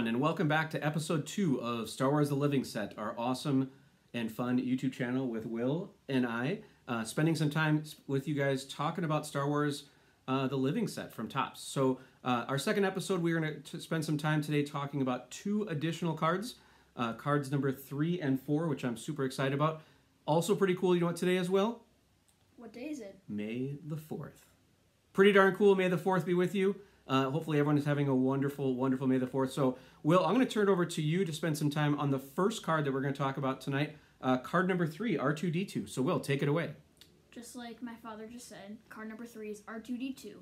everyone, and welcome back to episode 2 of Star Wars The Living Set, our awesome and fun YouTube channel with Will and I, spending some time with you guys talking about Star Wars The Living Set from Topps. So our second episode, we're going to spend some time today talking about 2 additional cards, cards number 3 and 4, which I'm super excited about. Also pretty cool, you know what today is, Will? What day is it? May the 4th. Pretty darn cool. May the 4th be with you. Hopefully everyone is having a wonderful, wonderful May the 4th. So, Will, I'm going to turn it over to you to spend some time on the first card that we're going to talk about tonight, card number 3, R2D2. So, Will, take it away. Just like my father just said, card number 3 is R2D2.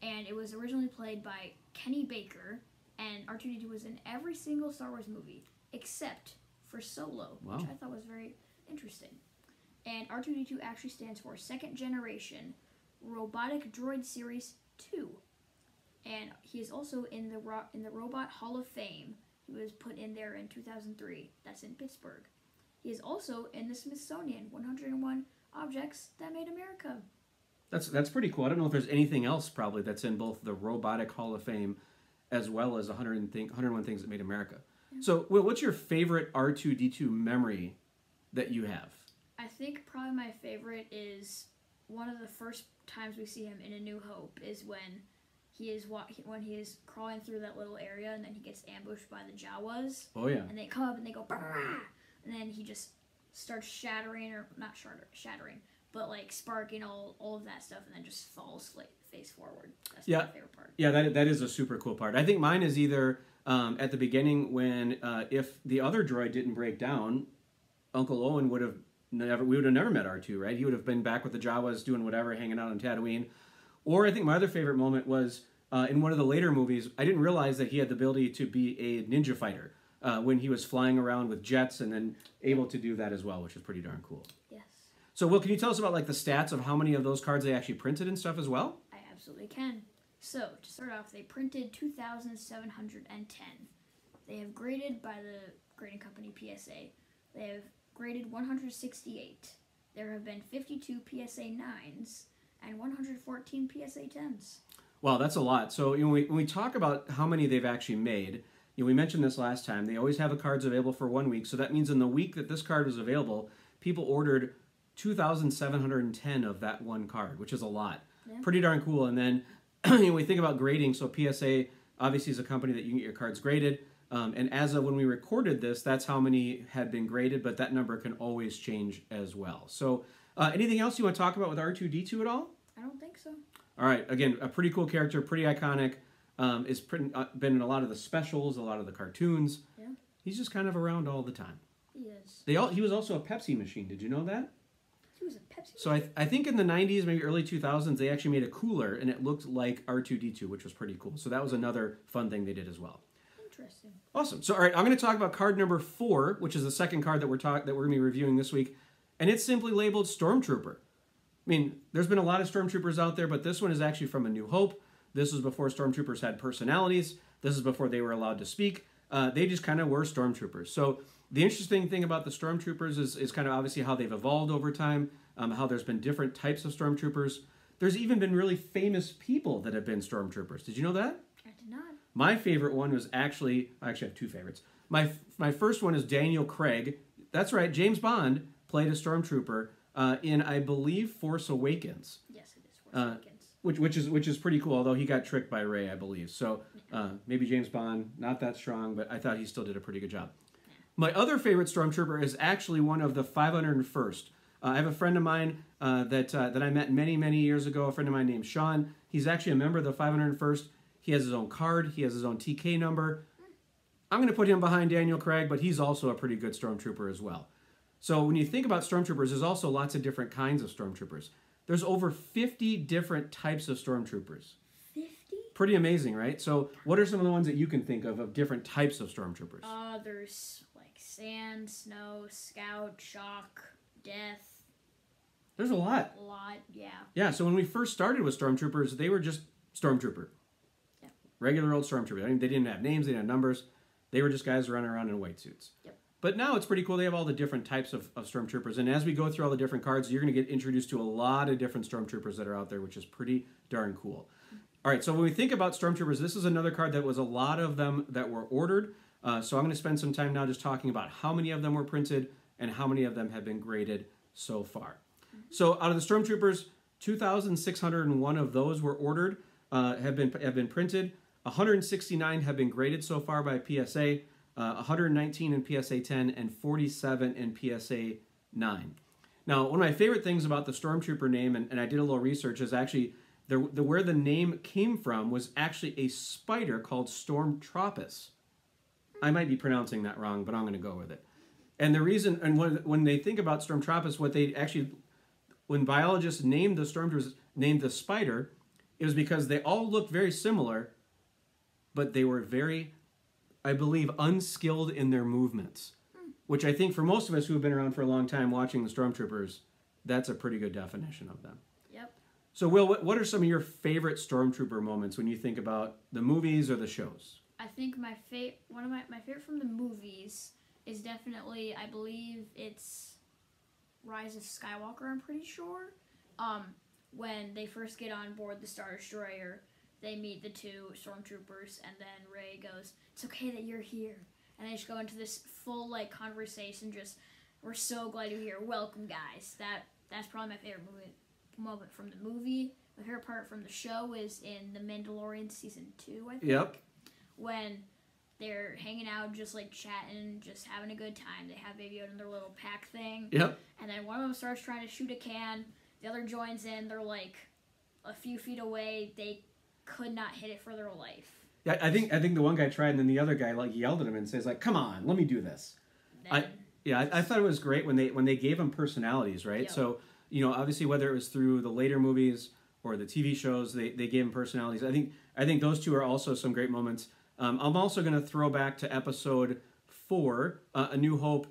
And it was originally played by Kenny Baker, and R2D2 was in every single Star Wars movie, except for Solo, Wow. which I thought was very interesting. And R2D2 actually stands for Second Generation Robotic Droid Series 2. And he is also in the Robot Hall of Fame. He was put in there in 2003. That's in Pittsburgh. He is also in the Smithsonian 101 Objects That Made America. That's pretty cool. I don't know if there's anything else probably that's in both the Robotic Hall of Fame as well as 101 Things That Made America. Yeah. So, Will, what's your favorite R2D2 memory that you have? I think probably my favorite is one of the first times we see him in A New Hope is when he is crawling through that little area, and then he gets ambushed by the Jawas. Oh, yeah. And they come up and they go, "Brrrah!" And then he just starts shattering, or not shattering, but like sparking all of that stuff, and then just falls face forward. That's my favorite part. Yeah, that is a super cool part. I think mine is either at the beginning when if the other droid didn't break down, Uncle Owen we would have never met R2, right? He would have been back with the Jawas doing whatever, hanging out on Tatooine. Or I think my other favorite moment was in one of the later movies. I didn't realize that he had the ability to be a ninja fighter when he was flying around with jets and then able to do that as well, which is pretty darn cool. Yes. So, Will, can you tell us about like the stats of how many of those cards they actually printed and stuff as well? I absolutely can. So, to start off, they printed 2,710. They have graded by the grading company PSA. They have graded 168. There have been 52 PSA 9s and 114 PSA 10s. Wow, that's a lot. So when we talk about how many they've actually made, we mentioned this last time, they always have the cards available for 1 week. So that means in the week that this card was available, people ordered 2,710 of that one card, which is a lot. Yeah. Pretty darn cool. And then we think about grading. So PSA obviously is a company that you can get your cards graded. And as of when we recorded this, that's how many had been graded, but that number can always change as well. So anything else you want to talk about with R2D2 at all? I don't think so. All right. Again, a pretty cool character, pretty iconic. Been in a lot of the specials, a lot of the cartoons. Yeah. He's just kind of around all the time. He is. He was also a Pepsi machine. Did you know that? He was a Pepsi machine? So I think in the 90s, maybe early 2000s, they actually made a cooler, and it looked like R2D2, which was pretty cool. So that was another fun thing they did as well. Interesting. Awesome. So, all right, I'm going to talk about card number 4, which is the second card that we're going to be reviewing this week, and it's simply labeled Stormtrooper. I mean, there's been a lot of Stormtroopers out there, but this one is actually from A New Hope. This was before Stormtroopers had personalities. This is before they were allowed to speak. They just kind of were Stormtroopers. So the interesting thing about the Stormtroopers is kind of obviously how they've evolved over time, how there's been different types of Stormtroopers. There's even been really famous people that have been Stormtroopers. Did you know that? I did not. My favorite one was I actually have 2 favorites. My first one is Daniel Craig. That's right, James Bond played a Stormtrooper in, I believe, Force Awakens. Yes, it is Force Awakens. Which is pretty cool, although he got tricked by Rey, I believe. So maybe James Bond, not that strong, but I thought he still did a pretty good job. Yeah. My other favorite Stormtrooper is actually one of the 501st. I have a friend of mine that I met many, many years ago, a friend of mine named Sean. He's actually a member of the 501st. He has his own card. He has his own TK number. I'm going to put him behind Daniel Craig, but he's also a pretty good Stormtrooper as well. So when you think about Stormtroopers, there's also lots of different kinds of Stormtroopers. There's over 50 different types of Stormtroopers. 50? Pretty amazing, right? So what are some of the ones that you can think of different types of Stormtroopers? There's like Sand, Snow, Scout, Shock, Death. There's a lot. A lot, yeah. Yeah, so when we first started with Stormtroopers, they were just Stormtrooper. Yeah. Regular old Stormtrooper. I mean, they didn't have names, they didn't have numbers. They were just guys running around in white suits. Yep. But now it's pretty cool. They have all the different types of Stormtroopers. And as we go through all the different cards, you're going to get introduced to a lot of different Stormtroopers that are out there, which is pretty darn cool. All right, so when we think about Stormtroopers, this is another card that was a lot of them that were ordered. So I'm going to spend some time now just talking about how many of them were printed and how many of them have been graded so far. So out of the Stormtroopers, 2,601 of those were ordered, have been printed. 169 have been graded so far by PSA, 119 in PSA 10, and 47 in PSA 9. Now, one of my favorite things about the Stormtrooper name, and I did a little research, is actually where the name came from was actually a spider called Stormtroopers. I might be pronouncing that wrong, but I'm going to go with it. And the reason, and when they think about Stormtroopers, what they actually, when biologists named the Stormtroopers, named the spider, it was because they all looked very similar, but they were very, I believe, unskilled in their movements. Which I think for most of us who have been around for a long time watching the Stormtroopers, that's a pretty good definition of them. Yep. So, Will, what are some of your favorite Stormtrooper moments when you think about the movies or the shows? I think my favorite from the movies is definitely, I believe it's Rise of Skywalker, I'm pretty sure. When they first get on board the Star Destroyer, they meet the two Stormtroopers, and then Rey goes, "It's okay that you're here." And they just go into this full, like, conversation, just, "We're so glad you're here. Welcome, guys." That's probably my favorite moment from the movie. My favorite part from the show is in The Mandalorian Season 2, I think. Yep. When they're hanging out, just, like, chatting, just having a good time. They have Baby Yoda in their little pack thing. Yep. And then one of them starts trying to shoot a can. The other joins in. They're, like, a few feet away. They could not hit it for their life. Yeah, I think the one guy tried, and then the other guy like yelled at him and says like, "Come on, let me do this." I thought it was great when they gave them personalities, right? Yep. So obviously whether it was through the later movies or the TV shows, they gave them personalities. I think those two are also some great moments. I'm also going to throw back to Episode 4, A New Hope,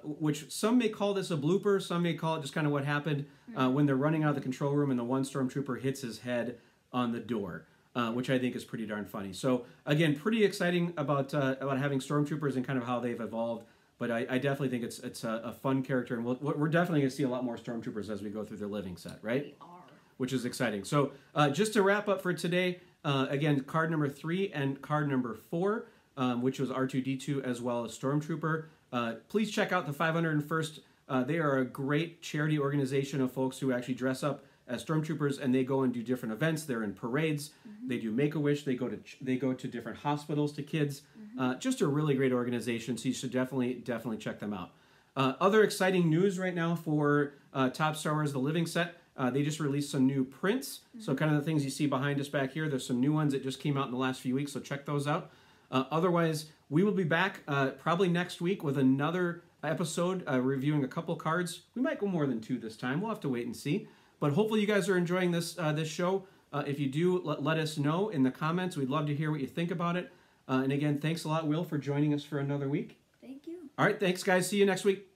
which some may call this a blooper, some may call it just kind of what happened when they're running out of the control room and the one Stormtrooper hits his head on the door. Which I think is pretty darn funny. So again, pretty exciting about having Stormtroopers and kind of how they've evolved. But I definitely think it's a fun character, and we're definitely going to see a lot more Stormtroopers as we go through their living set, right? We are. Which is exciting. So just to wrap up for today, again, card number 3 and card number 4, which was R2D2 as well as Stormtrooper. Please check out the 501st. They are a great charity organization of folks who actually dress up as Stormtroopers, and they go and do different events. They're in parades. They do Make-A-Wish. They go to different hospitals to kids. Just a really great organization, so you should definitely check them out. Other exciting news right now for Top Star Wars The Living Set. They just released some new prints. So kind of the things you see behind us back here, there's some new ones that just came out in the last few weeks, so check those out. Otherwise, we will be back probably next week with another episode reviewing a couple cards. We might go more than 2 this time. We'll have to wait and see. But hopefully you guys are enjoying this show. If you do, let us know in the comments. We'd love to hear what you think about it. And again, thanks a lot, Will, for joining us for another week. Thank you. All right, thanks, guys. See you next week.